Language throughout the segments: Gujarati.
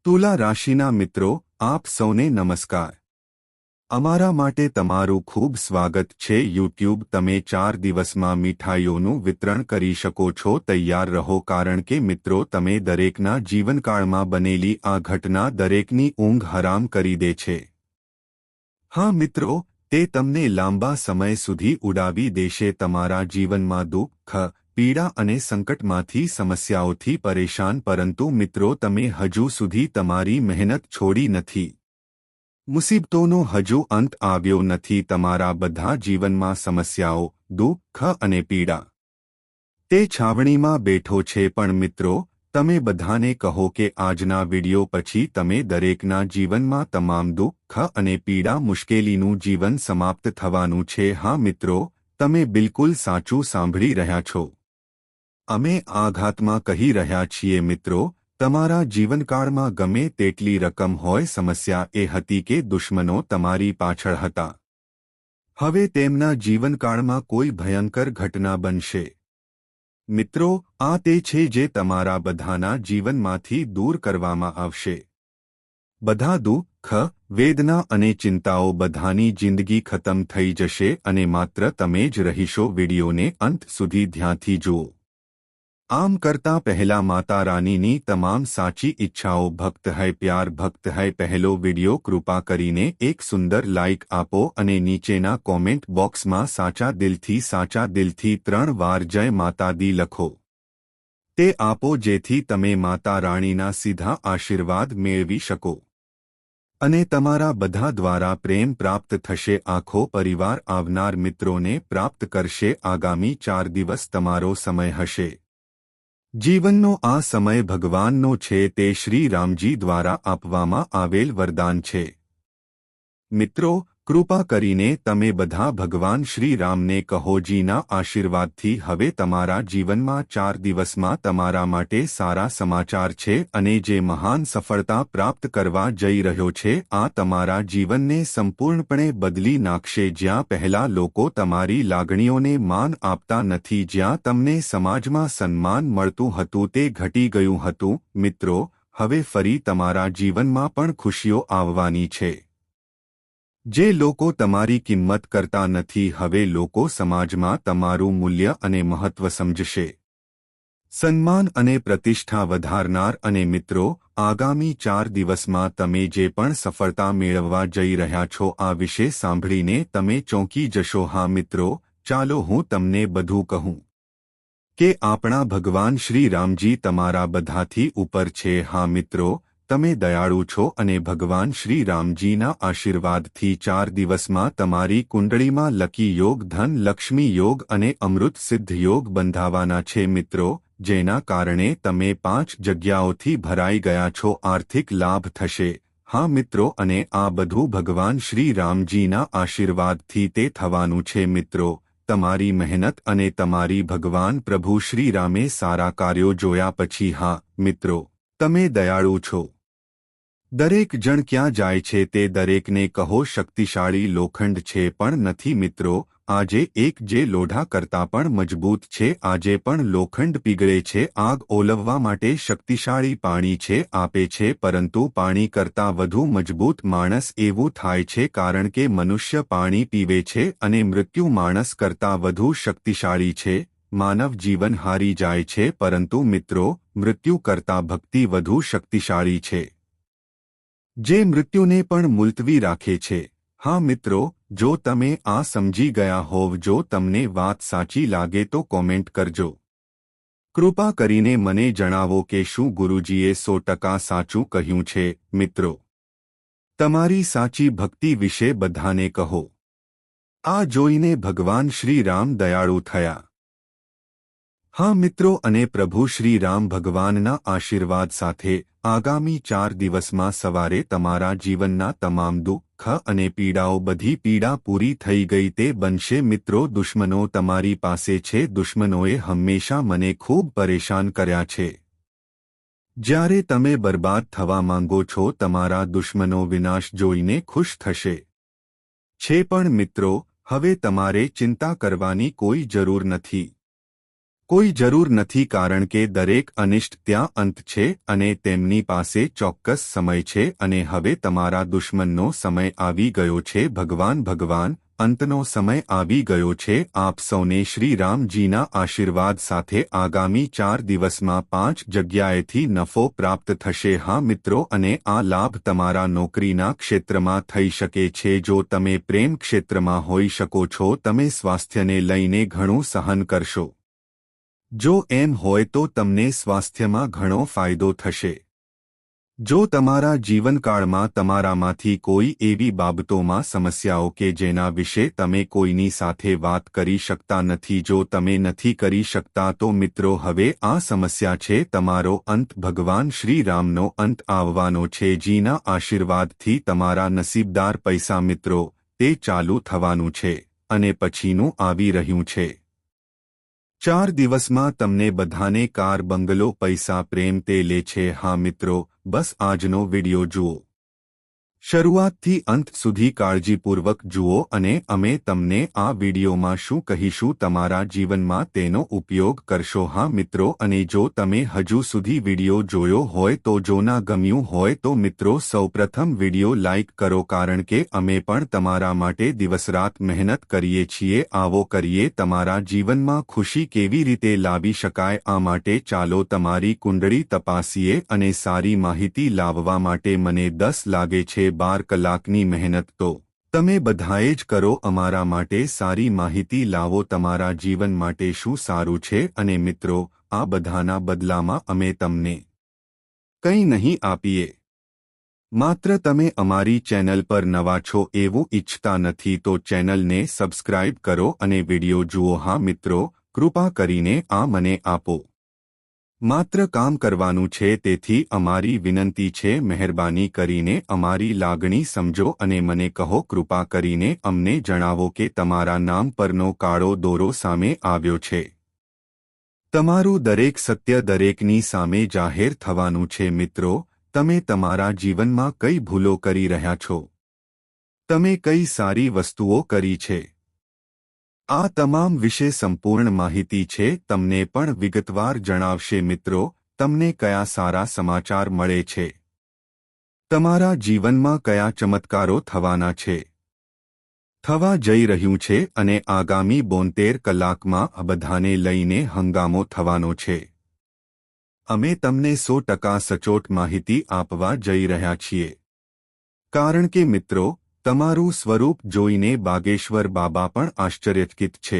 તુલા રાશિના મિત્રો, આપ સૌને નમસ્કાર. અમારા માટે તમારું ખૂબ સ્વાગત છે. યુટ્યુબ તમે 4 દિવસમાં મીઠાઈઓનું વિતરણ કરી શકો છો. તૈયાર રહો, કારણ કે મિત્રો તમે દરેકના જીવનકાળમાં બનેલી આ ઘટના દરેકની ઊંઘ હરામ કરી દે છે. હા મિત્રો, તે તમને લાંબા સમય સુધી ઉડાવી દેશે. તમારા જીવનમાં દુઃખ, પીડા અને સંકટમાંથી, સમસ્યાઓથી પરેશાન. પરંતુ મિત્રો, તમે હજુ સુધી તમારી મહેનત છોડી નથી. મુસીબતોનો હજુ અંત આવ્યો નથી. તમારા બધા જીવનમાં સમસ્યાઓ, દુઃખ અને પીડા તે છાવણીમાં બેઠો છે. પણ મિત્રો, તમે બધાને કહો કે આજના વિડિયો પછી તમે દરેકના જીવનમાં તમામ દુઃખ અને પીડા, મુશ્કેલીનું જીવન સમાપ્ત થવાનું છે. હા મિત્રો, તમે બિલકુલ સાચું સાંભળી રહ્યા છો. અમે આઘાતમાં કહી રહ્યા છીએ મિત્રો. તમારા જીવનકાળમાં ગમે તેટલી રકમ હોય, સમસ્યા એ હતી કે દુશ્મનો તમારી પાછળ હતા. હવે તેમના જીવનકાળમાં કોઈ ભયંકર ઘટના બનશે. મિત્રો, આ તે છે જે તમારા બધાના જીવનમાંથી દૂર કરવામાં આવશે. બધા દુઃખ, વેદના અને ચિંતાઓ, બધાની જિંદગી ખતમ થઈ જશે અને માત્ર તમે જ રહીશો. વિડિયોને અંત સુધી ધ્યાનથી જુઓ. આમ કરતા પહેલા માતા રાનીની તમામ સાચી ઈચ્છાઓ, ભક્ત હૈ પ્યાર, ભક્ત હૈ પહેલો વિડિયો કૃપા કરીને એક સુંદર લાઇક આપો અને નીચેના કોમેન્ટ બોક્સમાં સાચા દિલથી 3 વાર જય માતા દી લખો. તે આપો જેથી તમે માતા રાણીના સીધા આશીર્વાદ મેળવી શકો અને તમારા બધા દ્વારા પ્રેમ પ્રાપ્ત થશે. આખો પરિવાર આવનાર મિત્રોને પ્રાપ્ત કરશે. આગામી 4 દિવસ તમારો સમય હશે. જીવનનો આ સમય ભગવાનનો છે. તે શ્રી રામજી દ્વારા આપવામાં આવેલ વરદાન છે. મિત્રો, કૃપા કરીને તમે બધા ભગવાન શ્રી રામને કહો, જીના આશીર્વાદથી હવે તમારા જીવનમાં 4 દિવસમાં તમારા માટે સારા સમાચાર છે અને જે મહાન સફળતા પ્રાપ્ત કરવા જઈ રહ્યો છે. આ તમારા જીવનને સંપૂર્ણપણે બદલી નાખશે. જ્યાં પહેલા લોકો તમારી લાગણીઓને માન આપતા નથી, જ્યાં તમને સમાજમાં સન્માન મળતું હતું, તે ઘટી ગયું હતું. મિત્રો, હવે ફરી તમારા જીવનમાં પણ ખુશીઓ આવવાની છે. જે લોકો તમારી કિંમત કરતા નથી, હવે લોકો સમાજમાં તમારું મૂલ્ય અને મહત્વ સમજશે. સન્માન અને પ્રતિષ્ઠા વધારનાર. અને મિત્રો, આગામી 4 દિવસમાં તમે જે પણ સફળતા મેળવવા જઈ રહ્યા છો, આ વિશે સાંભળીને તમે ચોંકી જશો. હા મિત્રો, ચાલો હું તમને બધું કહું કે આપણા ભગવાન શ્રી રામજી તમારા બધાથી ઉપર છે. હા મિત્રો, તમે દયાળુ છો અને ભગવાન શ્રી રામજીના આશીર્વાદથી 4 દિવસમાં તમારી કુંડળીમાં લકી યોગ, ધન લક્ષ્મી યોગ અને અમૃત સિદ્ધ યોગ બંધાવાના છે. મિત્રો, જેના કારણે તમે 5 જગ્યાઓથી ભરાઈ ગયા છો. આર્થિક લાભ થશે. હા મિત્રો, અને આ બધું ભગવાન શ્રી રામજીના આશીર્વાદથી તે થવાનું છે. મિત્રો, તમારી મહેનત અને તમારી ભગવાન પ્રભુ શ્રી રામે સારા કાર્યો જોયા પછી. હા મિત્રો, તમે દયાળુ છો. દરેક જણ ક્યાં જાય છે તે દરેકને કહો, શક્તિશાળી લોખંડ છે પણ નથી. મિત્રો, આજે એક જે લોઢા કરતાં પણ મજબૂત છે. આજે પણ લોખંડ પીગળે છે. આગ ઓલવવા માટે શક્તિશાળી પાણી છે, આપે છે, પરંતુ પાણી કરતાં વધુ મજબૂત માણસ એવું થાય છે, કારણ કે મનુષ્ય પાણી પીવે છે અને મૃત્યુ માણસ કરતાં વધુ શક્તિશાળી છે. માનવ જીવન હારી જાય છે, પરંતુ મિત્રો, મૃત્યુ કરતાં ભક્તિ વધુ શક્તિશાળી છે, જે મૃત્યુને પણ મુલતવી રાખે છે. હા મિત્રો, જો તમે આ સમજી ગયા હોવ, જો તમને વાત સાચી લાગે તો કોમેન્ટ કરજો. કૃપા કરીને મને જણાવો કે શું ગુરુજીએ 100% સાચું કહ્યું છે. મિત્રો, તમારી સાચી ભક્તિ વિશે બધાને કહો. આ જોઈને ભગવાન શ્રી રામ દયાળુ થયા. હા મિત્રો, અને પ્રભુ શ્રી રામ ભગવાનના આશીર્વાદ સાથે આગામી 4 દિવસમાં સવારે તમારા જીવનના તમામ દુઃખ અને પીડાઓ, બધી પીડા પૂરી થઈ ગઈ તે બનશે. મિત્રો, દુશ્મનો તમારી પાસે છે. દુશ્મનોએ હંમેશા મને ખૂબ પરેશાન કર્યા છે. જ્યારે તમે બરબાદ થવા માંગો છો, તમારા દુશ્મનો વિનાશ જોઈને ખુશ થશે છે. પણ મિત્રો, હવે તમારે ચિંતા કરવાની કોઈ જરૂર નથી. કોઈ જરૂર નથી, કારણ કે દરેક અનિષ્ટ ત્યાં અંત છે અને તેમની પાસે ચોક્કસ સમય છે અને હવે તમારા દુશ્મનનો સમય આવી ગયો છે. ભગવાન અંતનો સમય આવી ગયો છે. આપ સૌને શ્રી રામજીના આશીર્વાદ સાથે આગામી 4 દિવસમાં 5 જગ્યાએથી નફો પ્રાપ્ત થશે. હા મિત્રો, અને આ લાભ તમારા નોકરીના ક્ષેત્રમાં થઈ શકે છે. જો તમે પ્રેમ ક્ષેત્રમાં હોઈ શકો છો, તમે સ્વાસ્થ્યને લઈને ઘણું સહન કરશો. જો એમ હોય તો તમને સ્વાસ્થ્યમાં ઘણો ફાયદો થશે. જો તમારા જીવનકાળમાં તમારામાંથી કોઈ એવી બાબતોમાં સમસ્યાઓ કે જેના વિશે તમે કોઈની સાથે વાત કરી શકતા નથી, જો તમે નથી કરી શકતા તો મિત્રો હવે આ સમસ્યા છે તમારો અંત. ભગવાન શ્રી રામનો અંત આવવાનો છે. જીના આશીર્વાદથી તમારા નસીબદાર પૈસા મિત્રો તે ચાલુ થવાનું છે અને પછીનું આવી રહ્યું છે. 4 દિવસમાં તમને બધાને કાર, બંગલો, પૈસા, પ્રેમ તે લે છે. હા મિત્રો, બસ આજનો વિડિયો જુઓ, શરૂઆતથી અંત સુધી કાળજીપૂર્વક જુઓ અને અમે તમને આ વિડિયોમાં શું કહીશું તમારા જીવનમાં તેનો ઉપયોગ કરશો. હા મિત્રો, અને જો તમે હજુ સુધી વિડિયો જોયો હોય તો જો ના ગમ્યું હોય તો મિત્રો સૌપ્રથમ વિડિયો લાઇક કરો, કારણ કે અમે પણ તમારા માટે દિવસરાત મહેનત કરીએ છીએ. આવો કરીએ તમારા જીવનમાં ખુશી કેવી રીતે લાવી શકાય. આ માટે ચાલો તમારી કુંડળી તપાસીએ અને સારી માહિતી લાવવા માટે મને 10 લાગે છે 12 કલાકની મહેનત તો તમે બધાએ જ કરો. અમારા માટે સારી માહિતી લાવો, તમારા જીવન માટે શું સારું છે. અને મિત્રો, આ બધાના બદલામાં અમે તમને કંઈ નહીં આપીએ. માત્ર તમે અમારી ચેનલ પર નવા છો એવું ઈચ્છતા નથી તો ચેનલને સબસ્ક્રાઇબ કરો અને વિડિયો જુઓ. હા મિત્રો, કૃપા કરીને આ મને આપો. માત્ર કામ કરવાનું છે, તેથી અમારી વિનંતી છે, મહેરબાની કરીને અમારી લાગણી સમજો અને મને કહો. કૃપા કરીને અમને જણાવો કે તમારા નામ પરનો કાળો દોરો સામે આવ્યો છે. તમારું દરેક સત્ય દરેકની સામે જાહેર થવાનું છે. મિત્રો, તમે તમારા જીવનમાં કઈ ભૂલો કરી રહ્યા છો, તમે કઈ સારી વસ્તુઓ કરી છે, આ તમામ વિશે સંપૂર્ણ માહિતી છે. તમને પણ વિગતવાર જણાવશે. મિત્રો, તમને કયા સારા સમાચાર મળે છે, તમારા જીવનમાં કયા ચમત્કારો થવાના છે, થવા જઈ રહ્યું છે અને આગામી 72 કલાકમાં આ બધાને લઈને હંગામો થવાનો છે. અમે તમને 100% સચોટ માહિતી આપવા જઈ રહ્યા છીએ, કારણ કે મિત્રો તમારું સ્વરૂપ જોઈને બાગેશ્વર બાબા પણ આશ્ચર્યચકિત છે.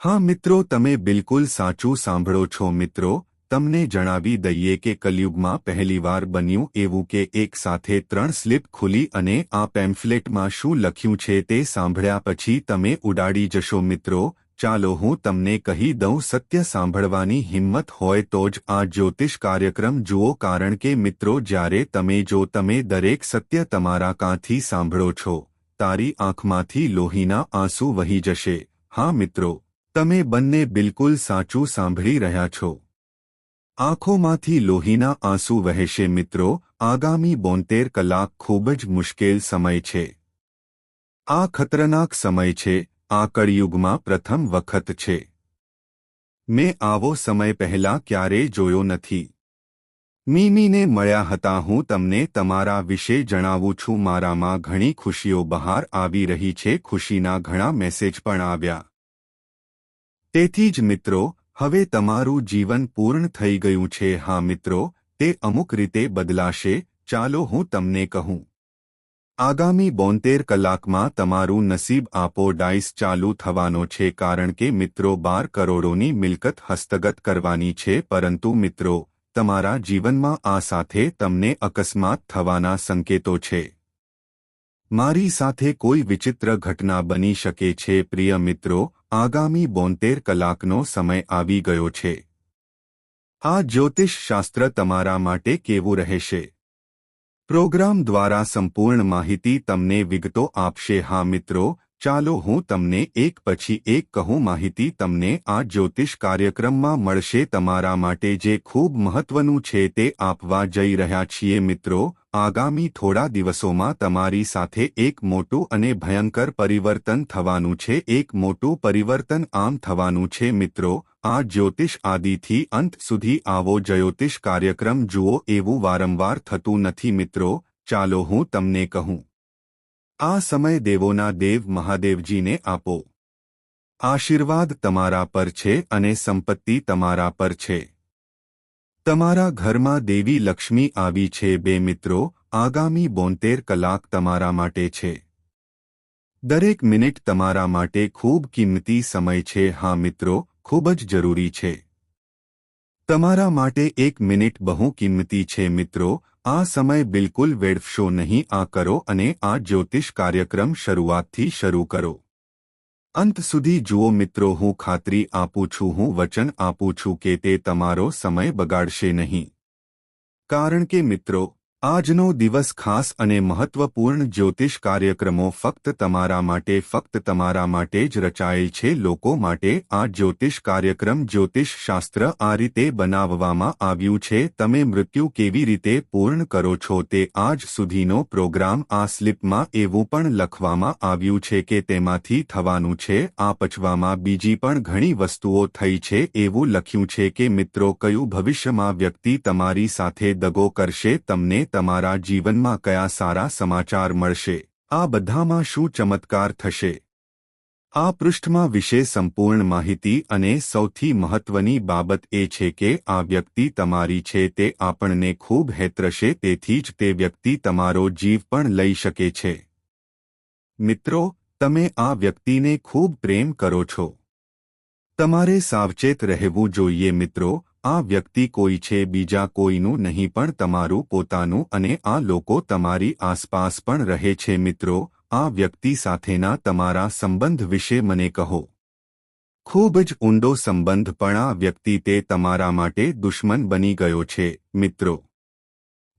હા મિત્રો, તમે બિલકુલ સાચું સાંભળો છો. મિત્રો, તમને જણાવી દઈએ કે કલયુગમાં પહેલીવાર બન્યું એવું કે એક સાથે 3 સ્લિપ ખુલી અને આ પેમ્ફલેટમાં શું લખ્યું છે તે સાંભળ્યા પછી તમે ઉડાડી જશો. મિત્રો, ચાલો હું તમને કહી દઉં, સત્ય સાંભળવાની હિંમત હોય તો જ આ જ્યોતિષ કાર્યક્રમ જુઓ, કારણ કે મિત્રો જ્યારે તમે દરેક સત્ય તમારા કાનથી સાંભળો છો, તારી આંખમાંથી લોહીના આંસુ વહી જશે. હા મિત્રો, તમે બંને બિલકુલ સાચું સાંભળી રહ્યા છો. આંખોમાંથી લોહીના આંસુ વહેશે. મિત્રો, આગામી 72 કલાક ખૂબ જ મુશ્કેલ સમય છે. આ ખતરનાક સમય છે. આ કળિયુગમાં પ્રથમ વખત છે. મેં આવો સમય પહેલા ક્યારેય જોયો નથી. મીમીને મળ્યા હતા. હું તમને તમારા વિશે જણાવું છું. મારામાં ઘણી ખુશીઓ બહાર આવી રહી છે. ખુશીના ઘણા મેસેજ પણ આવ્યા. તેથી જ મિત્રો, હવે તમારું જીવન પૂર્ણ થઈ ગયું છે. હા મિત્રો, તે અમુક રીતે બદલાશે. ચાલો હું તમને કહું. આગામી 72 કલાકમાં તમારું નસીબ આપો ડાઇસ ચાલુ થવાનો છે, કારણ કે મિત્રો 12 કરોડોની મિલકત હસ્તગત કરવાની છે. પરંતુ મિત્રો, તમારા જીવનમાં આ સાથે તમને અકસ્માત થવાના સંકેતો છે. મારી સાથે કોઈ વિચિત્ર ઘટના બની શકે છે. પ્રિય મિત્રો, આગામી 72 કલાકનો સમય આવી ગયો છે. આ જ્યોતિષ શાસ્ત્ર તમારા માટે કેવું રહેશે? પ્રોગ્રામ દ્વારા સંપૂર્ણ માહિતી તમને વિગતો આપશે. હા મિત્રો, ચાલો હું તમને એક પછી એક કહું. માહિતી તમને આ જ્યોતિષ કાર્યક્રમમાં મળશે. તમારા માટે જે ખૂબ મહત્વનું છે તે આપવા જઈ રહ્યા છીએ. મિત્રો, આગામી થોડા દિવસોમાં તમારી સાથે એક મોટું અને ભયંકર પરિવર્તન થવાનું છે. એક મોટું પરિવર્તન આમ થવાનું છે મિત્રો, આ જ્યોતિષ આદિથી અંત સુધી આવો જ્યોતિષ કાર્યક્રમ જુઓ. એવું વારંવાર થતું નથી મિત્રો. ચાલો હું તમને કહું. આ સમય દેવોના દેવ મહાદેવજીને આપો. આશીર્વાદ તમારા પર છે અને સંપત્તિ તમારા પર છે. તમારા ઘરમાં દેવી લક્ષ્મી આવી છે. બે મિત્રો, આગામી 72 કલાક તમારા માટે છે. દરેક મિનિટ તમારા માટે ખૂબ કિંમતી સમય છે. હા મિત્રો, ખૂબ જ જરૂરી છે. તમારા માટે એક મિનિટ બહુ કિંમતી છે મિત્રો. આ સમય બિલકુલ વેડફશો નહીં. આ કરો અને આ જ્યોતિષ કાર્યક્રમ શરૂઆતથી શરૂ કરો. અંત સુધી જુઓ મિત્રો. હું ખાતરી આપું છું, હું વચન આપું છું કે તે તમારો સમય બગાડશે નહીં. કારણ કે મિત્રો, આજનો દિવસ ખાસ અને મહત્વપૂર્ણ જ્યોતિષ કાર્યક્રમો ફક્ત તમારા માટે જ રચાયેલ છે. લોકો માટે આ જ્યોતિષ કાર્યક્રમ જ્યોતિષ શાસ્ત્ર આ રીતે બનાવવામાં આવ્યું છે. તમે મૃત્યુ કેવી રીતે પૂર્ણ કરો છો તે આજ સુધીનો પ્રોગ્રામ. આ સ્લિપમાં એવું પણ લખવામાં આવ્યું છે કે તેમાંથી થવાનું છે. આ પચવામાં બીજી પણ ઘણી વસ્તુઓ થઈ છે. એવું લખ્યું છે કે મિત્રો, કયું ભવિષ્યમાં વ્યક્તિ તમારી સાથે દગો કરશે, તમને તમારા જીવનમાં કયા સારા સમાચાર મળશે, આ બધામાં શું ચમત્કાર થશે. આ પૃષ્ઠમાં વિશે સંપૂર્ણ માહિતી અને સૌથી મહત્વની બાબત એ છે કે આ વ્યક્તિ તમારી છે તે આપણને ખૂબ હેતરશે. તેથી જ તે વ્યક્તિ તમારો જીવ પણ લઈ શકે છે. મિત્રો, તમે આ વ્યક્તિને ખૂબ પ્રેમ કરો છો. તમારે સાવચેત રહેવું જોઈએ મિત્રો. આ વ્યક્તિ કોઈ છે બીજા કોઈનું નહીં પણ તમારું પોતાનું અને આ લોકો તમારી આસપાસ પણ રહે છે. મિત્રો, આ વ્યક્તિ સાથેના તમારા સંબંધ વિશે મને કહો. ખૂબ જ ઊંડો સંબંધ, પણ આ વ્યક્તિ તે તમારા માટે દુશ્મન બની ગયો છે. મિત્રો,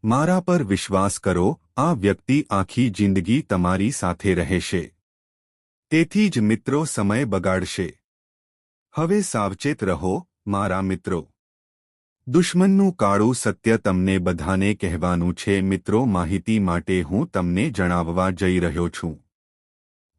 મારા પર વિશ્વાસ કરો, આ વ્યક્તિ આખી જિંદગી તમારી સાથે રહેશે. તેથી જ મિત્રો સમય બગાડશે. હવે સાવચેત રહો મારા મિત્રો. દુશ્મનનું કાળું સત્ય તમને બધાને કહેવાનું છે. મિત્રો, માહિતી માટે હું તમને જણાવવા જઈ રહ્યો છું.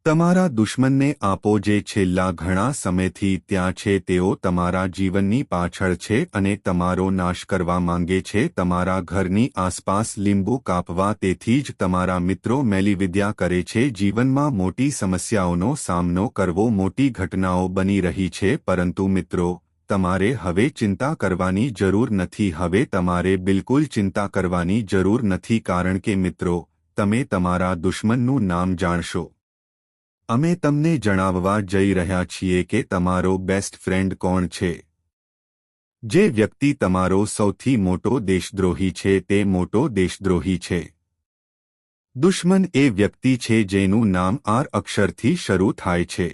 તમારા દુશ્મનને આપો જે છેલ્લા ઘણા સમયથી ત્યાં છે. તેઓ તમારા જીવનની પાછળ છે અને તમારો નાશ કરવા માંગે છે. તમારા ઘરની આસપાસ લીંબુ કાપવા. તેથી જ તમારા મિત્રો મેલીવિદ્યા કરે છે. જીવનમાં મોટી સમસ્યાઓનો સામનો કરવો, મોટી ઘટનાઓ બની રહી છે. પરંતુ મિત્રો, તમારે હવે ચિંતા કરવાની જરૂર નથી. હવે તમારે બિલકુલ ચિંતા કરવાની જરૂર નથી. કારણ કે મિત્રો, તમે તમારા દુશ્મનનું નામ જાણશો. અમે તમને જણાવવા જઈ રહ્યા છીએ કે તમારો બેસ્ટ ફ્રેન્ડ કોણ છે. જે વ્યક્તિ તમારો સૌથી મોટો દેશદ્રોહી છે તે મોટો દેશદ્રોહી છે. દુશ્મન એ વ્યક્તિ છે જેનું નામ આર અક્ષરથી શરૂ થાય છે.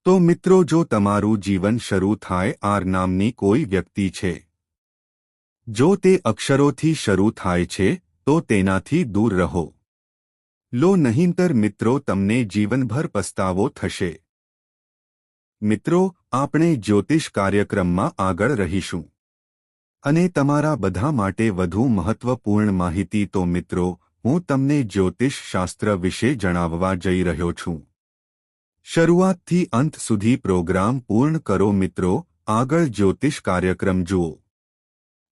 તો મિત્રો, જો તમારું જીવન શરૂ થાય આર નામની કોઈ વ્યક્તિ છે, જો તે અક્ષરોથી શરૂ થાય છે, તો તેનાથી દૂર રહો. લો નહીંતર મિત્રો તમને જીવનભર પસ્તાવો થશે. મિત્રો, આપણે જ્યોતિષ કાર્યક્રમમાં આગળ રહીશું. અને તમારા બધા માટે વધુ મહત્વપૂર્ણ માહિતી. તો મિત્રો, હું તમને જ્યોતિષ શાસ્ત્ર વિશે જણાવવા જઈ રહ્યો છું. શરૂઆતથી અંત સુધી પ્રોગ્રામ પૂર્ણ કરો મિત્રો. આગળ જ્યોતિષ કાર્યક્રમ જુઓ.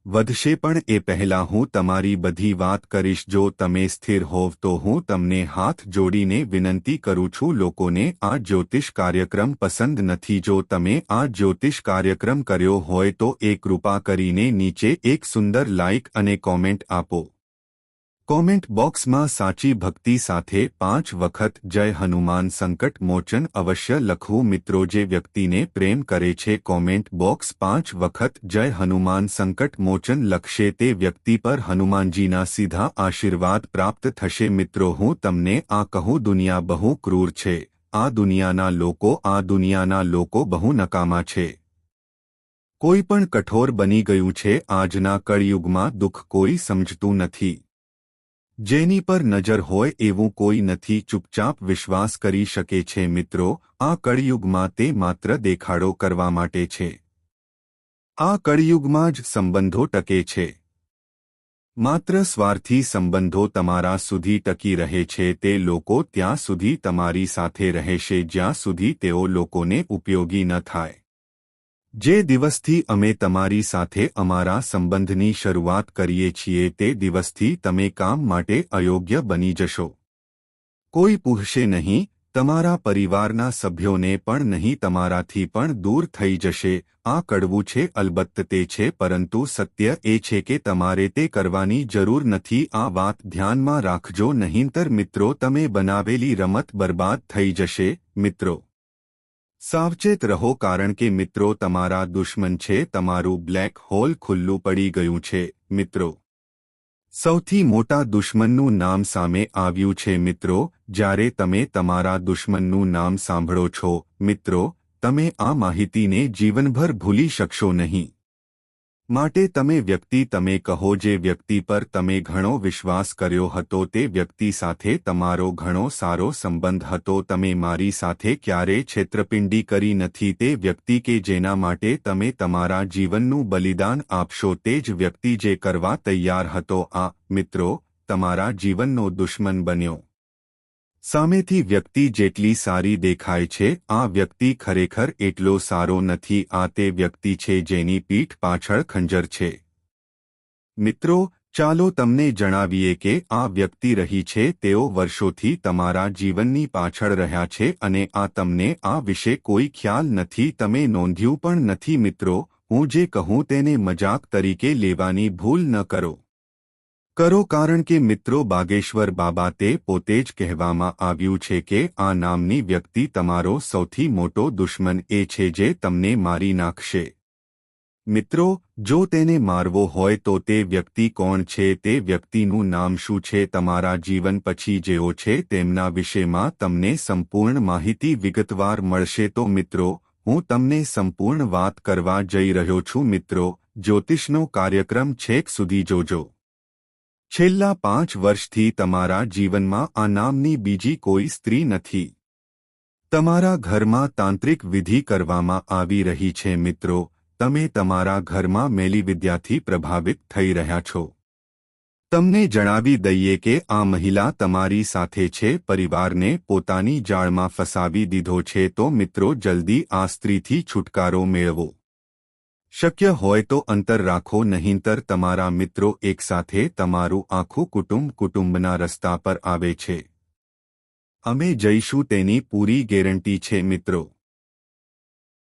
વધશે પણ એ પહેલાં હું તમારી બધી વાત કરીશ. જો તમે સ્થિર હોવ તો હું તમને હાથ જોડીને વિનંતી કરું છું. લોકોને આ જ્યોતિષ કાર્યક્રમ પસંદ નથી. જો તમે આ જ્યોતિષ કાર્યક્રમ કર્યો હોય તો એ કૃપા કરીને નીચે એક સુંદર લાઇક અને કોમેન્ટ આપો. કોમેન્ટ બોક્સમાં સાચી ભક્તિ સાથે 5 વખત જય હનુમાન સંકટ મોચન અવશ્ય લખવું. મિત્રો, જે વ્યક્તિને પ્રેમ કરે છે કોમેન્ટ બોક્સ 5 વખત જય હનુમાન સંકટ મોચન લખશે તે વ્યક્તિ પર હનુમાનજીના સીધા આશીર્વાદ પ્રાપ્ત થશે. મિત્રો, હું તમને આ કહું, દુનિયા બહુ ક્રૂર છે. આ દુનિયાના લોકો બહુ નકામા છે. કોઈ પણ કઠોર બની ગયું છે. આજના કળિયુગમાં દુઃખ કોઈ સમજતું નથી. જેની પર નજર હોય એવું કોઈ નથી. ચૂપચાપ વિશ્વાસ કરી શકે છે. મિત્રો, આ કળિયુગમાં તે માત્ર દેખાડો કરવા માટે છે. આ કળિયુગમાં જ સંબંધો ટકે છે. માત્ર સ્વાર્થી સંબંધો તમારા સુધી ટકી રહે છે તે લોકો ત્યાં સુધી તમારી સાથે રહેશે જ્યાં સુધી તેઓ લોકોને ઉપયોગી ન થાય. જે દિવસથી અમે તમારી સાથે અમારા સંબંધની શરૂઆત કરીએ છીએ તે દિવસથી તમે કામ માટે અયોગ્ય બની જશો. કોઈ પૂછશે નહીં, તમારા પરિવારના સભ્યોને પણ નહીં, તમારાથી પણ દૂર થઈ જશે. આ કડવું છે, અલબત્ત તે છે, પરંતુ સત્ય એ છે કે તમારે તે કરવાની જરૂર નથી. આ વાત ધ્યાનમાં રાખજો, નહીંતર મિત્રો તમે બનાવેલી રમત બરબાદ થઈ જશે. મિત્રો સાવચેત રહો, કારણ કે મિત્રો તમારા દુશ્મન છે. તમારું બ્લેક હોલ ખુલ્લું પડી ગયું છે. મિત્રો સૌથી મોટા દુશ્મનનું નામ સામે આવ્યું છે. મિત્રો જ્યારે તમે તમારા દુશ્મનનું નામ સાંભળો છો મિત્રો, તમે આ માહિતીને જીવનભર ભૂલી શકશો નહીં. માટે તમે કહો જે વ્યક્તિ પર તમે ઘણો વિશ્વાસ કર્યો હતો, તે વ્યક્તિ સાથે તમારો ઘણો સારો સંબંધ હતો, તમે મારી સાથે ક્યારેય છેતરપિંડી કરી નથી, તે વ્યક્તિ કે જેના માટે તમે તમારા જીવનનું બલિદાન આપશો, તે જ વ્યક્તિ જે કરવા તૈયાર હતો, આ મિત્રો તમારા જીવનનો દુશ્મન બન્યો. સામેથી વ્યક્તિ જેટલી સારી દેખાય છે, આ વ્યક્તિ ખરેખર એટલો સારો નથી. આ તે વ્યક્તિ છે જેની પીઠ પાછળ ખંજર છે. મિત્રો ચાલો તમને જણાવીએ કે આ વ્યક્તિ રહી છે. તેઓ વર્ષોથી તમારા જીવનની પાછળ રહ્યા છે અને આ તમને આ વિશે કોઈ ખ્યાલ નથી, તમે નોંધ્યું પણ નથી. મિત્રો હું જે કહું તેને મજાક તરીકે લેવાની ભૂલ ન કરો, કારણ કે મિત્રો બાગેશ્વર બાબા તે પોતે જ કહેવામાં આવ્યું છે કે આ નામની વ્યક્તિ તમારો સૌથી મોટો દુશ્મન એ છે જે તમને મારી નાખશે. મિત્રો જો તેને મારવો હોય તો તે વ્યક્તિ કોણ છે, તે વ્યક્તિનું નામ શું છે, તમારા જીવન પછી જેઓ છે તેમના વિશેમાં તમને સંપૂર્ણ માહિતી વિગતવાર મળશે. તો મિત્રો હું તમને સંપૂર્ણ વાત કરવા જઈ રહ્યો છું. મિત્રો જ્યોતિષનો કાર્યક્રમ છેક સુધી જોજો. છેલ્લા 5 વર્ષથી તમારા જીવનમાં આ નામની બીજી કોઈ સ્ત્રી નથી. તમારા ઘરમાં તાંત્રિક વિધિ કરવામાં આવી રહી છે. મિત્રો તમે તમારા ઘરમાં મેલીવિદ્યાથી પ્રભાવિત થઈ રહ્યા છો. તમને જણાવી દઈએ કે આ મહિલા તમારી સાથે છે, પરિવારને પોતાની જાળમાં ફસાવી દીધો છે. તો મિત્રો જલ્દી આ સ્ત્રીથી છુટકારો મેળવો. શક્ય હોય તો અંતર રાખો, નહીંતર તમારા મિત્રો એકસાથે તમારું આખું કુટુંબના રસ્તા પર આવે છે. અમે જઈશું તેની પૂરી ગેરંટી છે. મિત્રો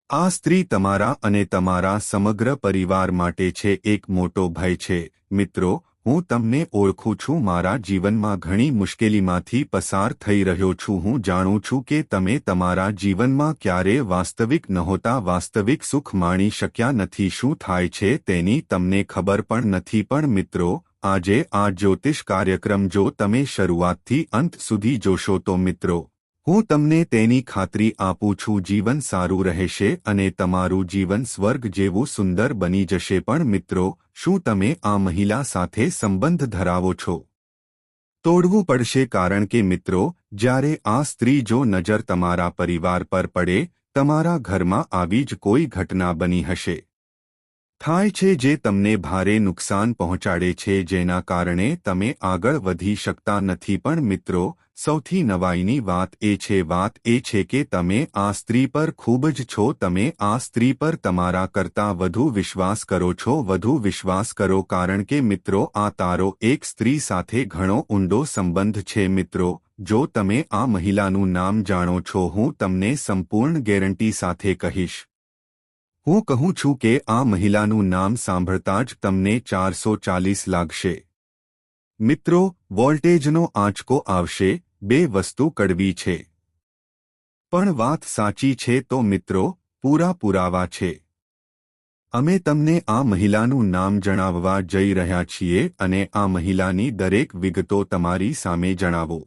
આ સ્ત્રી તમારા અને તમારા સમગ્ર પરિવાર માટે છે એક મોટો ભય છે. મિત્રો હું તમને ઓળખું છું, મારા જીવનમાં ઘણી મુશ્કેલીમાંથી પસાર થઈ રહ્યો છું. હું જાણું છું કે તમે તમારા જીવનમાં ક્યારેય વાસ્તવિક નહોતા, વાસ્તવિક સુખ માણી શક્યા નથી. શું થાય છે તેની તમને ખબર પણ નથી. પણ મિત્રો આજે આ જ્યોતિષ કાર્યક્રમ જો તમે શરૂઆતથી અંત સુધી જોશો તો મિત્રો હું તમને તેની ખાતરી આપું છું, જીવન સારું રહેશે અને તમારું જીવન સ્વર્ગ જેવું સુંદર બની જશે. પણ મિત્રો શું તમે આ મહિલા સાથે સંબંધ ધરાવો છો? તોડવું પડશે, કારણ કે મિત્રો જ્યારે આ સ્ત્રી જો નજર તમારા પરિવાર પર પડે, તમારા ઘરમાં આવી જ કોઈ ઘટના બની હશે. થાય છે જે તમને ભારે નુકસાન પહોંચાડે છે, જેના કારણે તમે આગળ વધી શકતા નથી. પણ મિત્રો સૌથી નવાઈની વાત એ છે કે તમે આ સ્ત્રી પર ખૂબ જ છો. તમે આ સ્ત્રી પર તમારા કરતાં વધુ વિશ્વાસ કરો છો, વધુ વિશ્વાસ કરો, કારણ કે મિત્રો આ તારો એક સ્ત્રી સાથે ઘણો ઊંડો સંબંધ છે. મિત્રો જો તમે આ મહિલાનું નામ જાણો છો, હું તમને સંપૂર્ણ ગેરંટી સાથે કહીશ. હું કહું છું કે આ મહિલાનું નામ સાંભળતા જ તમને 440 લાગશે. મિત્રો વોલ્ટેજનો આંચકો આવશે. બે વસ્તુ કડવી છે પણ વાત સાચી છે. તો મિત્રો પૂરા પુરાવા છે. અમે તમને આ મહિલાનું નામ જણાવવા જઈ રહ્યા છીએ અને આ મહિલાની દરેક વિગતો તમારી સામે જણાવો.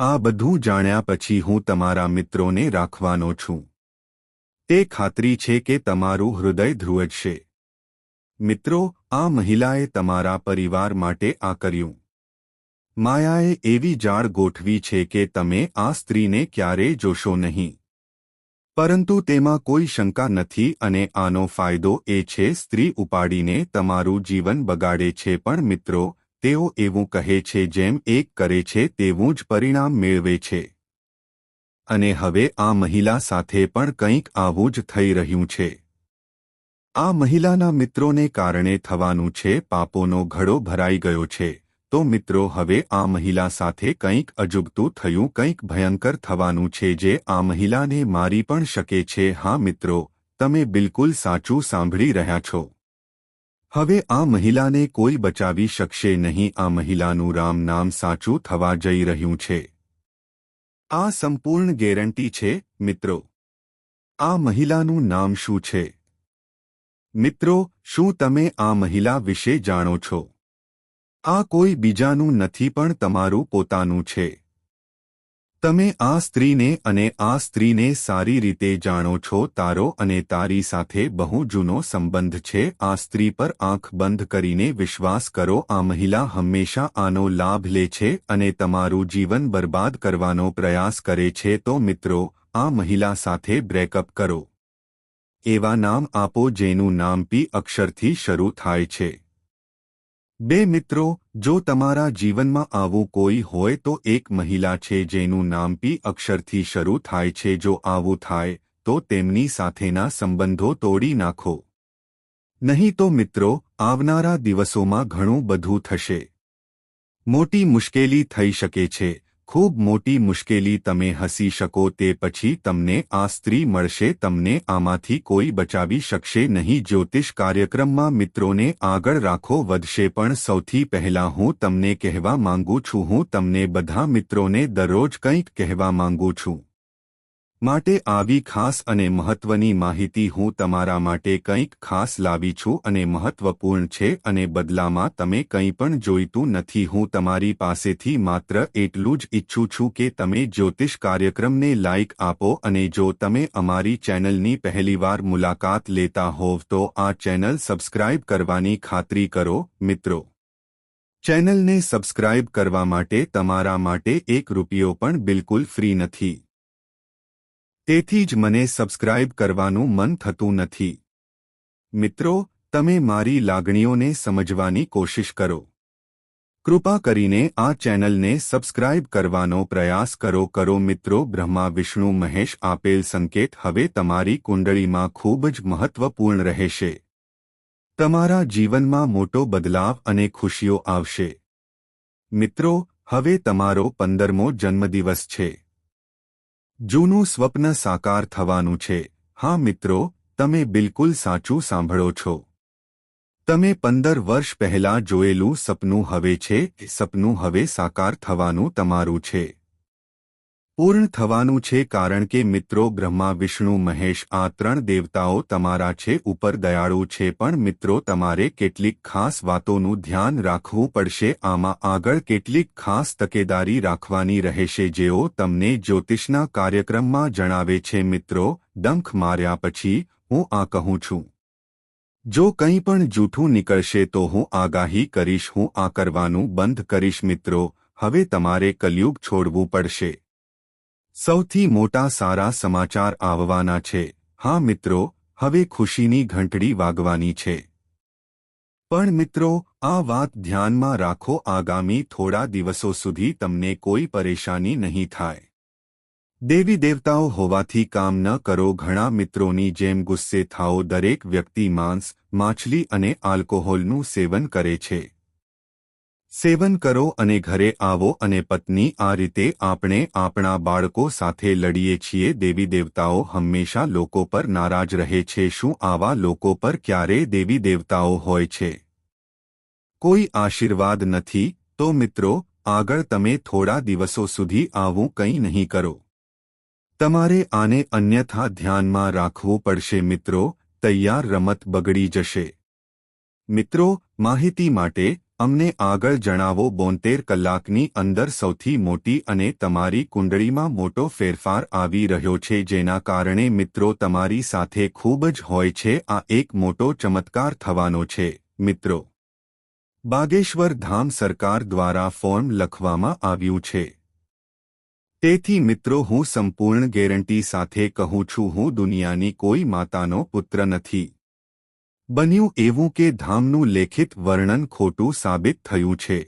આ બધું જાણ્યા પછી હું તમારા મિત્રોને રાખવાનો છું. તે ખાતરી છે કે તમારું હૃદય ધ્રુવજશે. મિત્રો આ મહિલાએ તમારા પરિવાર માટે આ કર્યું. માયાએ એવી જાળ ગોઠવી છે કે તમે આ સ્ત્રીને ક્યારેય જોશો નહીં. પરંતુ તેમાં કોઈ શંકા નથી અને આનો ફાયદો એ છે સ્ત્રી ઉપાડીને તમારું જીવન બગાડે છે પણ મિત્રો તેઓ એવું કહે છે જેમ એક કરે છે તેવું જ પરિણામ મેળવે છે અને હવે આ મહિલા સાથે પણ કંઈક આવું જ થઈ રહ્યું છે આ મહિલાના મિત્રોને કારણે થવાનું છે પાપોનો ઘડો ભરાઈ ગયો છે તો મિત્રો હવે આ મહિલા સાથે કંઈક અજુગતું થયું કંઈક ભયંકર થવાનું છે જે આ મહિલાને મારી પણ શકે છે હા મિત્રો તમે બિલકુલ સાચું સાંભળી રહ્યા છો હવે આ મહિલાને કોઈ બચાવી શકશે નહીં આ મહિલાનું રામ નામ સાચું થવા જઈ રહ્યું છે આ સંપૂર્ણ ગેરંટી છે મિત્રો આ મહિલાનું નામ શું છે મિત્રો શું તમે આ મહિલા વિશે જાણો છો આ કોઈ બીજાનું નથી પણ તમારું પોતાનું છે તમે આ સ્ત્રીને અને આ સ્ત્રીને સારી રીતે જાણો છો તારો અને તારી સાથે બહુ જૂનો સંબંધ છે આ સ્ત્રી પર આંખ બંધ કરીને વિશ્વાસ કરો આ મહિલા હંમેશા આનો લાભ લે છે અને તમારું જીવન બરબાદ કરવાનો પ્રયાસ કરે છે તો મિત્રો આ મહિલા સાથે બ્રેકઅપ કરો એવા નામ આપો જેનું નામ પી અક્ષરથી શરૂ થાય છે બે મિત્રો જો તમારા જીવનમાં આવું કોઈ હોય તો એક મહિલા છે જેનું નામ પી અક્ષરથી શરૂ થાય છે જો આવું થાય તો તેમની સાથેના સંબંધો તોડી નાખો નહીં તો મિત્રો આવનારા દિવસોમાં ઘણું બધું થશે મોટી મુશ્કેલી થઈ શકે છે ખૂબ મોટી મુશ્કેલી તમે હસી શકો તે પછી તમને આ સ્ત્રી મળશે તમને આમાંથી કોઈ બચાવી શકશે નહીં જ્યોતિષ કાર્યક્રમમાં મિત્રોને આગળ રાખો વધશે પણ સૌથી પહેલા હું તમને કહેવા માંગુ છું હું તમને બધા મિત્રોને દરરોજ કંઈક કહેવા માંગુ છું માટે આવી ખાસ અને મહત્વની માહિતી હું તમારા માટે કંઈક ખાસ લાવી છું અને મહત્વપૂર્ણ છે અને બદલામાં તમે કંઈ પણ જોઈતું નથી હું તમારી પાસેથી માત્ર એટલું જ ઈચ્છું છું કે તમે જ્યોતિષ કાર્યક્રમને લાઇક આપો અને જો તમે અમારી ચેનલની પહેલીવાર મુલાકાત લેતા હોવ તો આ ચેનલ સબસ્ક્રાઇબ કરવાની ખાતરી કરો મિત્રો ચેનલને સબસ્ક્રાઇબ કરવા માટે તમારા માટે ₹1 પણ બિલકુલ ફ્રી નથી તેથી જ મને સબસ્ક્રાઇબ કરવાનું મન થતું નથી મિત્રો તમે મારી લાગણીઓને સમજવાની કોશિશ કરો કૃપા કરીને આ ચેનલને સબસ્ક્રાઇબ કરવાનો પ્રયાસ કરો મિત્રો બ્રહ્મા વિષ્ણુ મહેશ આપેલ સંકેત હવે તમારી કુંડળીમાં ખૂબ જ મહત્વપૂર્ણ રહેશે તમારા જીવનમાં મોટો બદલાવ અને ખુશીઓ આવશે મિત્રો હવે તમારો 15મો જન્મદિવસ છે જૂનું સ્વપ્ન સાકાર થવાનું છે હા મિત્રો તમે બિલકુલ સાચું સાંભળો છો તમે 15 વર્ષ પહેલા જોયેલું સપનું હવે છે સપનું હવે સાકાર થવાનું તમારું છે પૂર્ણ થવાનું છે કારણ કે મિત્રો બ્રહ્મા વિષ્ણુ મહેશ આ 3 દેવતાઓ તમારા છે ઉપર દયાળુ છે પણ મિત્રો તમારે કેટલીક ખાસ વાતોનું ધ્યાન રાખવું પડશે આમાં આગળ કેટલીક ખાસ તકેદારી રાખવાની રહેશે જેઓ તમને જ્યોતિષના કાર્યક્રમમાં જણાવે છે મિત્રો ડંખ માર્યા પછી હું આ કહું છું જો કંઈ પણ જૂઠું નીકળશે તો હું આગાહી કરીશ હું આ કરવાનું બંધ કરીશ મિત્રો હવે તમારે કલયુગ છોડવું પડશે સૌથી મોટા સારા સમાચાર આવવાના છે હા મિત્રો હવે ખુશીની ઘંટડી વાગવાની છે પણ મિત્રો આ વાત ધ્યાનમાં રાખો આગામી થોડા દિવસો સુધી તમને કોઈ પરેશાની નહીં થાય દેવી દેવતાઓ હોવાથી કામ ન કરો ઘણા મિત્રોની જેમ ગુસ્સે થાઓ દરેક વ્યક્તિ માંસ માછલી અને આલ્કોહોલનું સેવન કરે છે સેવન કરો અને ઘરે આવો અને પત્ની આ રીતે આપણે આપણા બાળકો સાથે લડીએ છીએ દેવી દેવતાઓ હંમેશા લોકો પર નારાજ રહે છે શું આવા લોકો પર ક્યારે દેવી દેવતાઓ હોય છે કોઈ આશીર્વાદ નથી તો મિત્રો આગળ તમે થોડા દિવસો સુધી આવું કંઈ નહીં કરો તમારે આને અન્યથા ધ્યાનમાં રાખવું પડશે મિત્રો તૈયાર રમત બગડી જશે મિત્રો માહિતી માટે અમને આગળ જણાવો 72 કલાકની અંદર સૌથી મોટી અને તમારી કુંડળીમાં મોટો ફેરફાર આવી રહ્યો છે જેના કારણે મિત્રો તમારી સાથે ખૂબ જ હોય છે આ એક મોટો ચમત્કાર થવાનો છે મિત્રો બાગેશ્વર ધામ સરકાર દ્વારા ફોર્મ લખવામાં આવ્યું છે તેથી મિત્રો હું સંપૂર્ણ ગેરંટી સાથે કહું છું, હું દુનિયાની કોઈ માતાનો પુત્ર નથી. બન્યું એવું કે ધામનું લેખિત વર્ણન ખોટું સાબિત થયું છે.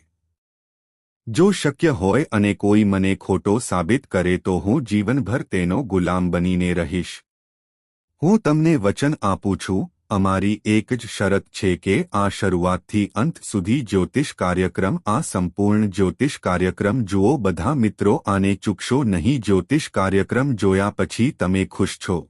જો શક્ય હોય અને કોઈ મને ખોટો સાબિત કરે તો હું જીવનભર તેનો ગુલામ બનીને રહીશ. હું તમને વચન આપું છું, અમારી એક જ શરત છે કે આ શરૂઆતથી અંત સુધી જ્યોતિષ કાર્યક્રમ, આ સંપૂર્ણ જ્યોતિષ કાર્યક્રમ જુઓ. બધા મિત્રો આને ચૂકશો નહીં. જ્યોતિષ કાર્યક્રમ જોયા પછી તમે ખુશ છો.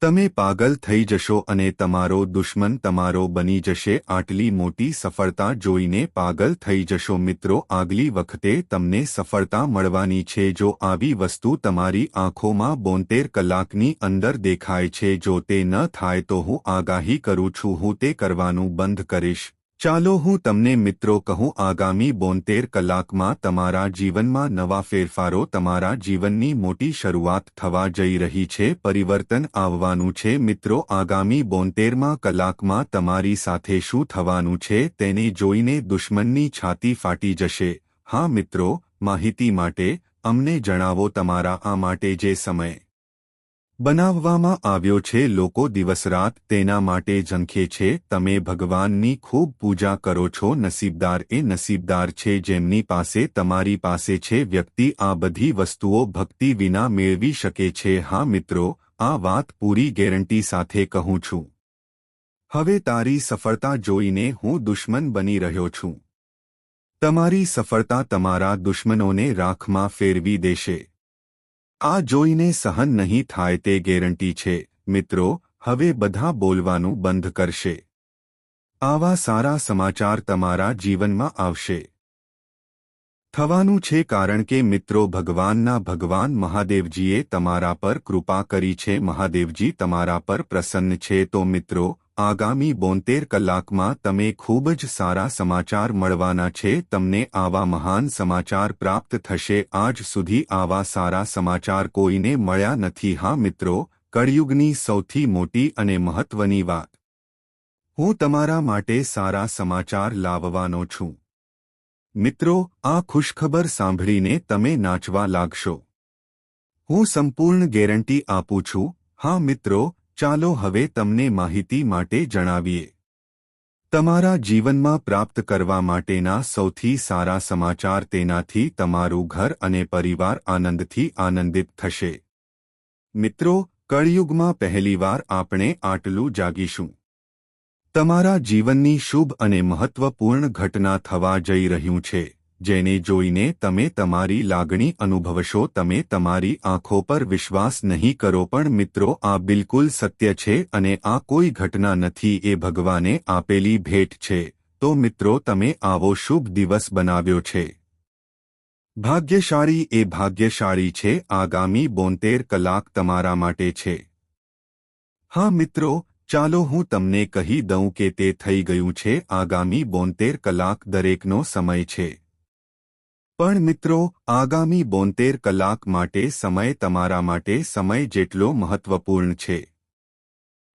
તમે પાગલ થઈ જશો અને તમારો દુશ્મન તમારો બની જશે. આટલી મોટી સફળતા જોઈને પાગલ થઈ જશો. મિત્રો, આગલી વખતે તમને સફળતા મળવાની છે. જો આવી વસ્તુ તમારી આંખોમાં 72 કલાકની અંદર દેખાય છે, જો તે ન થાય તો હું આગાહી કરું છું, હું તે કરવાનું બંધ કરીશ. ચાલો હું તમને મિત્રો કહું, આગામી 72 કલાકમાં તમારા જીવનમાં નવા ફેરફારો, તમારા જીવનની મોટી શરૂઆત થવા જઈ રહી છે. પરિવર્તન આવવાનું છે. મિત્રો, આગામી 72 કલાકમાં તમારી સાથે શું થવાનું છે તેને જોઈને દુશ્મનની છાતી ફાટી જશે. હા મિત્રો, માહિતી માટે અમને જણાવો. તમારા આ માટે જે સમય બનાવવામાં આવ્યો છે, લોકો દિવસરાત તેના માટે ઝંખે છે. તમે ભગવાનની ખૂબ પૂજા કરો છો. નસીબદાર એ નસીબદાર છે જેમની પાસે તમારી પાસે છે. વ્યક્તિ આ બધી વસ્તુઓ ભક્તિ વિના મેળવી શકે છે. હા મિત્રો, આ વાત પૂરી ગેરંટી સાથે કહું છું. હવે તારી સફળતા જોઈને હું દુશ્મન બની રહ્યો છું. તમારી સફળતા તમારા દુશ્મનોને રાખમાં ફેરવી દેશે. આ જોઈને સહન નહીં થાય તે ગેરંટી છે. મિત્રો, હવે બધા બોલવાનું બંધ કરશે. આવા સારા સમાચાર તમારા જીવનમાં આવશે. થવાનું છે, કારણ કે મિત્રો ભગવાન મહાદેવજીએ તમારા પર કૃપા કરી છે. મહાદેવજી તમારા પર પ્રસન્ન છે. તો મિત્રો, આગામી 72 કલાકમાં તમે ખૂબ જ સારા સમાચાર મળવાના છે. તમને આવા મહાન સમાચાર પ્રાપ્ત થશે. આજ સુધી આવા સારા સમાચાર કોઈને મળ્યા નથી. હા મિત્રો, કળિયુગની સૌથી મોટી અને મહત્વની વાત, હું તમારા માટે સારા સમાચાર લાવવાનો છું. મિત્રો, આ ખુશખબર સાંભળીને તમે નાચવા લાગશો. હું સંપૂર્ણ ગેરંટી આપું છું. હા મિત્રો, ચાલો હવે તમને માહિતી માટે જણાવીએ. તમારા જીવનમાં પ્રાપ્ત કરવા માટેના સૌથી સારા સમાચાર, તેનાથી તમારું ઘર અને પરિવાર આનંદથી આનંદિત થશે. મિત્રો, કળિયુગમાં પહેલીવાર આપણે આટલું જાગીશું. તમારા જીવનની શુભ અને મહત્વપૂર્ણ ઘટના થવા જઈ રહ્યું છે, જેને જોઈને તમે તમારી લાગણી અનુભવશો. તમે તમારી આંખો પર વિશ્વાસ નહીં કરો, પણ મિત્રો આ બિલકુલ સત્ય છે અને આ કોઈ ઘટના નથી, એ ભગવાને આપેલી ભેટ છે. તો મિત્રો, તમે આવો શુભ દિવસ બનાવ્યો છે. ભાગ્યશાળી એ ભાગ્યશાળી છે. આગામી 72 કલાક તમારા માટે છે. હા મિત્રો, ચાલો હું તમને કહી દઉં કે તે થઈ ગયું છે. આગામી 72 કલાક દરેકનો સમય છે. પણ મિત્રો, આગામી 72 કલાક માટે સમય તમારા માટે સમય જેટલો મહત્વપૂર્ણ છે.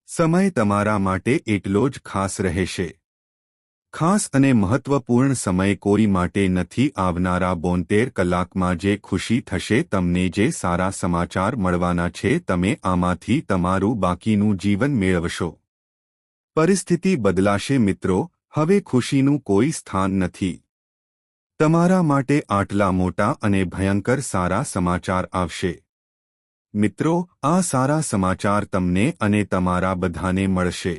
સમય તમારા માટે એટલો જ ખાસ રહેશે. ખાસ અને મહત્વપૂર્ણ સમય કોઈ માટે નથી. આવનારા 72 કલાકમાં જે ખુશી થશે, તમને જે સારા સમાચાર મળવાના છે, તમે આમાંથી તમારું બાકીનું જીવન મેળવશો. પરિસ્થિતિ બદલાશે. મિત્રો, હવે ખુશીનું કોઈ સ્થાન નથી. તમારા માટે આટલા મોટા અને ભયંકર સારા સમાચાર આવશે. મિત્રો, આ સારા સમાચાર તમને અને તમારા બધાને મળશે.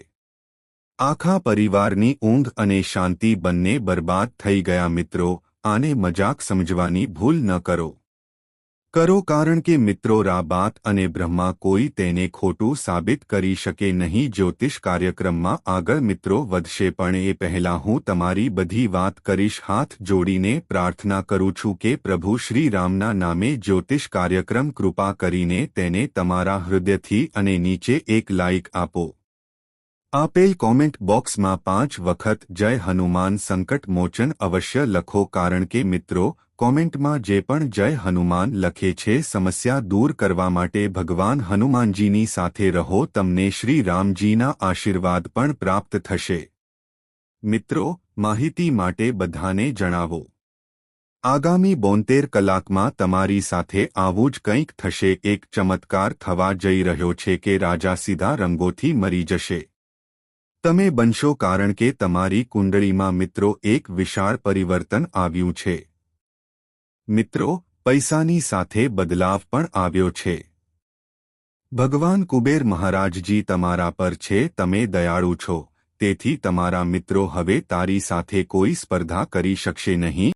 આખા પરિવારની ઊંઘ અને શાંતિ બંને બરબાદ થઈ ગયા. મિત્રો, આને મજાક સમજવાની ભૂલ ન કરો. કારણ કે મિત્રો, રાબાત અને બ્રહ્મા કોઈ તેને ખોટું સાબિત કરી શકે નહીં. જ્યોતિષ કાર્યક્રમમાં આગળ મિત્રો વધશે, પણ એ પહેલાં હું તમારી બધી વાત કરીશ. હાથ જોડીને પ્રાર્થના કરું છું કે પ્રભુ શ્રી રામના નામે જ્યોતિષ કાર્યક્રમ કૃપા કરીને તેને તમારા હૃદયથી અને નીચે એક લાઇક આપો. આપેલ કોમેન્ટ બોક્સમાં 5 વખત જય હનુમાન સંકટ મોચન અવશ્ય લખો, કારણ કે મિત્રો કોમેન્ટમાં જે પણ જય હનુમાન લખે છે, સમસ્યા દૂર કરવા માટે ભગવાન હનુમાનજીની સાથે રહો. તમને શ્રી રામજીના આશીર્વાદ પણ પ્રાપ્ત થશે. મિત્રો, માહિતી માટે બધાને જણાવો. આગામી 72 કલાકમાં તમારી સાથે આવું જ કંઈક થશે. એક ચમત્કાર થવા જઈ રહ્યો છે કે રાજા સીધા રંગોથી મરી જશે. તમે બનશો કારણ કે તમારી કુંડળીમાં મિત્રો એક વિશાળ પરિવર્તન આવ્યું છે. મિત્રો, પૈસાની સાથે બદલાવ પણ આવ્યો છે. ભગવાન કુબેર મહારાજજી તમારા પર છે. તમે દયાળુ છો, તેથી તમારા મિત્રો હવે તારી સાથે કોઈ સ્પર્ધા કરી શકશે નહીં.